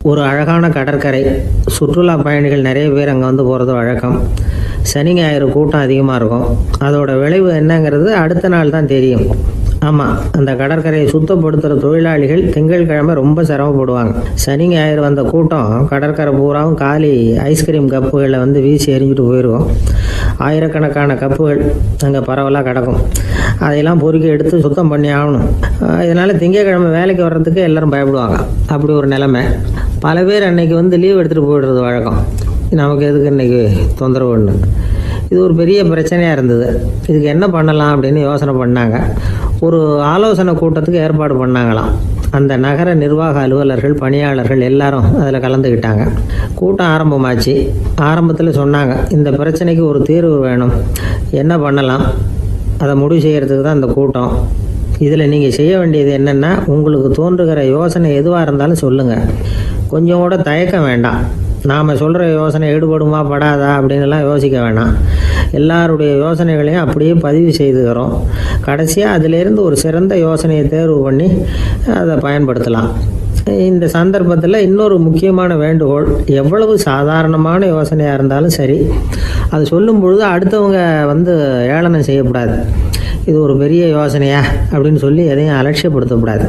ஒரு அழகான கடற்கரை. சுற்றுலா பயணிகள் நிறைய பேர் அங்கே வந்து போகிறது வழக்கம். சனி ஞாயிறு கூட்டம் அதிகமாக இருக்கும். அதோட விளைவு என்னங்கிறது அடுத்த நாள் தான் தெரியும். ஆமாம், அந்த கடற்கரையை சுத்தப்படுத்துகிற தொழிலாளிகள் திங்கட்கிழமை ரொம்ப சிரமப்படுவாங்க. சனி ஞாயிறு வந்த கூட்டம் கடற்கரை பூராவும் காலி ஐஸ்கிரீம் கப்புகளை வந்து வீசி எறிஞ்சிட்டு போயிடுவோம். ஆயிரக்கணக்கான கப்புகள் அங்கே பரவலாக கிடக்கும். அதையெல்லாம் பொறுக்கி எடுத்து சுத்தம் பண்ணி ஆகணும். இதனால் திங்கட்கிழமை வேலைக்கு வர்றதுக்கு எல்லோரும் பயப்படுவாங்க. அப்படி ஒரு நிலைமை. பல பேர் அன்னைக்கு வந்து லீவ் எடுத்துகிட்டு போயிடுறது வழக்கம். நமக்கு எதுக்கு இன்றைக்கி தொந்தரவுன்னு. இது ஒரு பெரிய பிரச்சனையாக இருந்தது. இதுக்கு என்ன பண்ணலாம் அப்படின்னு யோசனை பண்ணாங்க. ஒரு ஆலோசனை கூட்டத்துக்கு ஏற்பாடு பண்ணாங்களாம். அந்த நகர நிர்வாக அலுவலர்கள், பணியாளர்கள் எல்லாரும் அதில் கலந்துக்கிட்டாங்க. கூட்டம் ஆரம்பமாச்சு. ஆரம்பத்தில் சொன்னாங்க, இந்த பிரச்சனைக்கு ஒரு தீர்வு வேணும், என்ன பண்ணலாம், அதை முடிவு செய்கிறதுக்கு தான் இந்த கூட்டம். இதில் நீங்கள் செய்ய வேண்டியது என்னென்னா, உங்களுக்கு தோன்றுகிற யோசனை எதுவாக இருந்தாலும் சொல்லுங்கள். கொஞ்சம் கூட தயக்கம் வேண்டாம். நாம் சொல்கிற யோசனை ஈடுபடுமா படாதா அப்படின்லாம் யோசிக்க வேணாம். எல்லாருடைய யோசனைகளையும் அப்படியே பதிவு செய்துக்கிறோம். கடைசியாக அதிலேருந்து ஒரு சிறந்த யோசனையை தேர்வு பண்ணி அதை பயன்படுத்தலாம். இந்த சந்தர்ப்பத்தில் இன்னொரு முக்கியமான வேண்டுகோள், எவ்வளவு சாதாரணமான யோசனையாக இருந்தாலும் சரி, அது சொல்லும் பொழுது அடுத்தவங்க வந்து ஏளனம் செய்யக்கூடாது. இது ஒரு பெரிய யோசனையா அப்படின்னு சொல்லி எதையும் அலட்சியப்படுத்தக்கூடாது.